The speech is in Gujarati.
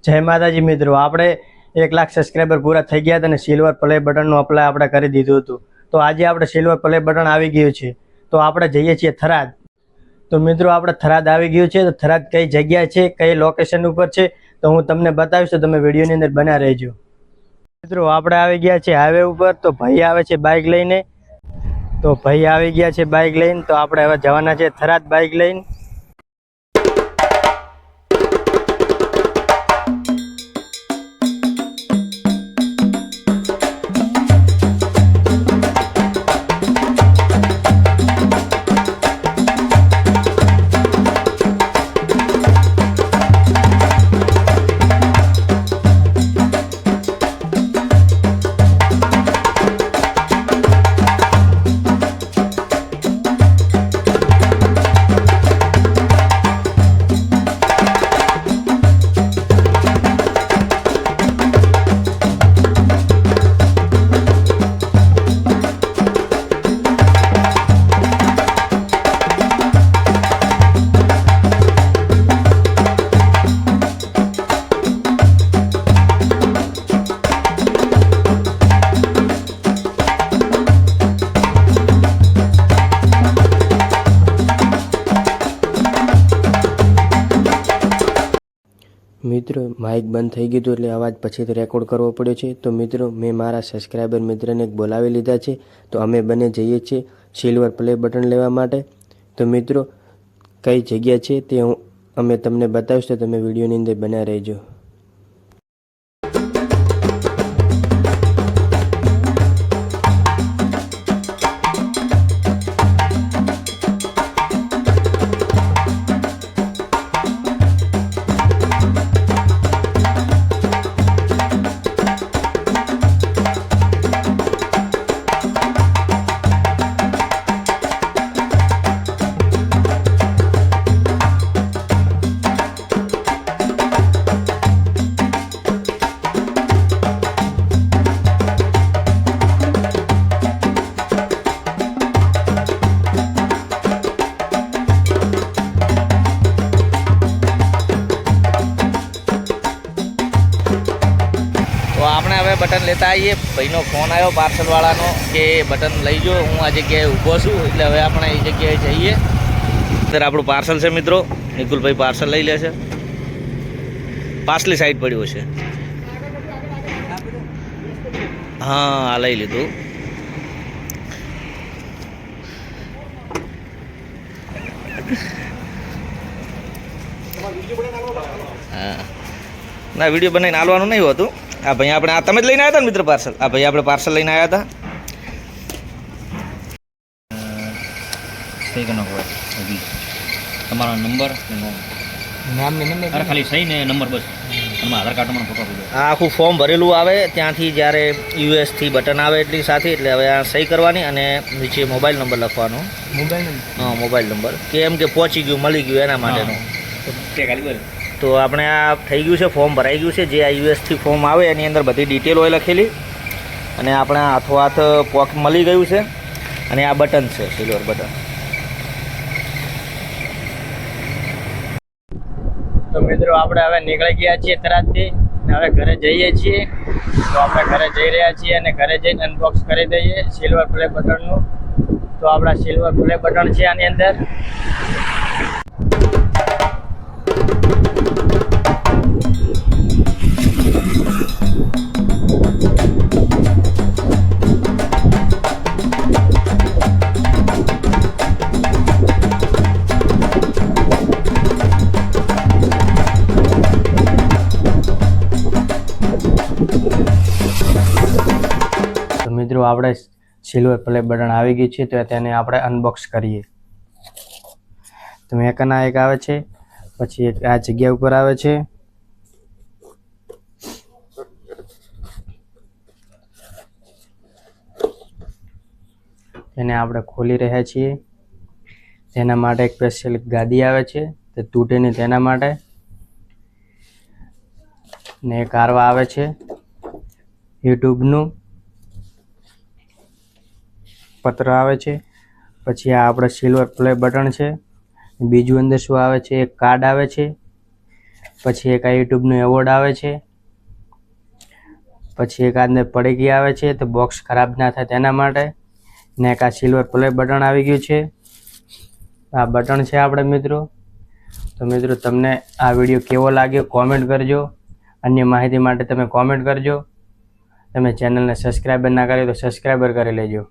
જય માતાજી મિત્રો, આપણે 1 લાખ સબસ્ક્રાઈબર પૂરા થઈ ગયા હતા અને સિલ્વર પ્લે બટનનું અપ્લાય આપણે કરી દીધું હતું. તો આજે આપણે સિલ્વર પ્લે બટન આવી ગયું છે. તો આપણે જઈએ છીએ થરાદ. તો મિત્રો આપણે થરાદ આવી ગયું છે. તો થરાદ કઈ જગ્યા છે, કઈ લોકેશન ઉપર છે, તો હું તમને બતાવીશ. તો તમે વિડીયોની અંદર બન્યા રહેજો. મિત્રો આપણે આવી ગયા છે હાઈવે ઉપર. તો ભાઈ આવે છે બાઇક લઈને. તો ભાઈ આવી ગયા છે બાઇક લઈને. તો આપણે હવે જવાના છે થરાદ બાઇક લઈને. મિત્રો માઇક બંધ થઈ ગયું હતું એટલે અવાજ પછીથી રેકોર્ડ કરવો પડ્યો છે. તો મિત્રો મેં મારા સબસ્ક્રાઈબર મિત્રને બોલાવી લીધા છે. તો અમે બંને જઈએ છીએ સિલ્વર પ્લે બટન લેવા માટે. તો મિત્રો કઈ જગ્યા છે તે અમે તમને બતાવીશ. તો તમે વિડીયોની અંદર બન્યા રહેજો. આપણે હવે બટન લેતા આવીએ. ભાઈનો ફોન આવ્યો પાર્સલવાળાનો કે બટન લઈ જો, હું આ જગ્યાએ ઊભો છું. એટલે હવે આપણે એ જગ્યાએ જઈએ. સર આપણું પાર્સલ છે મિત્રો. નિકુલભાઈ પાર્સલ લઈ લે છે. પાછલી સાઈડ પડ્યું છે. હા આ લઈ લીધું. હા ના વિડીયો બનાવીને હાલવાનું નહીં હોતું. હા ભાઈ આપણે આ તમે જ લઈને આવ્યા હતા ને મિત્ર પાર્સલ? હા ભાઈ આપણે પાર્સલ લઈને આવ્યા હતા. સહી કરનો હોય તમારો નંબર નામ ને નંબર ખાલી સહી ને નંબર બસ. તમારા આધાર કાર્ડમાં ફોટો આપી દો. આ આખું ફોર્મ ભરેલું આવે ત્યાંથી જ્યારે યુએસથી બટન આવે એટલી સાથે. એટલે હવે આ સહી કરવાની અને નીચે મોબાઈલ નંબર લખવાનો. Mobile number? હા મોબાઈલ નંબર. કે એમ કે પહોંચી ગયું મળી ગયું એના માટેનું. તો આપણે આ થઈ ગયું છે, ફોર્મ ભરાઈ ગયું છે. જે આ યુએસથી ફોર્મ આવે એની અંદર બધી ડિટેલ હોય લખેલી. અને આપણે હાથો હાથ પોક મળી ગયું છે. અને આ બટન છે સિલ્વર બટન. તો મિત્રો આપણે હવે નીકળી ગયા છીએ થરાદથી. હવે ઘરે જઈએ છીએ. તો આપણે ઘરે જઈ રહ્યા છીએ અને ઘરે જઈને અનબોક્સ કરી દઈએ સિલ્વર પ્લે બટનનું. તો આપણા સિલ્વર પ્લે બટન છે આની અંદર. મિત્રો આપણે સિલ્વર પ્લે બટન આવી ગયું છે. તો તેને આપણે અનબોક્સ કરીએ. તો મેકના એક આવે છે, પછી એક આ જગ્યા ઉપર આવે છે. તેને આપણે ખોલી રહ્યા છીએ. તેના માટે એક સ્પેશિયલ ગાદી આવે છે, તે તૂટે નહીં તેના માટે. ને એક કારવા આવે છે યુટ્યુબનું પત્ર આવે છે, પછી આ આપણે સિલ્વર પ્લે બટન છે, બીજું અંદર શું આવે છે એક કાર્ડ આવે છે, પછી એક આ યુટ્યુબનું એવોર્ડ આવે છે, પછી એક આને પડીકી આવે છે તો બોક્સ ખરાબ ના થાય તેના માટે, ને એક આ સિલ્વર પ્લે બટન આવી ગયું છે. આ બટન છે આપણે મિત્રો. તો મિત્રો તમને આ વિડીયો કેવો લાગ્યો કોમેન્ટ કરજો. અન્ય માહિતી માટે તમે કોમેન્ટ કરજો. તમે ચેનલને સબસ્ક્રાઈબર ના કર્યો તો સબસ્ક્રાઈબર કરી લેજો.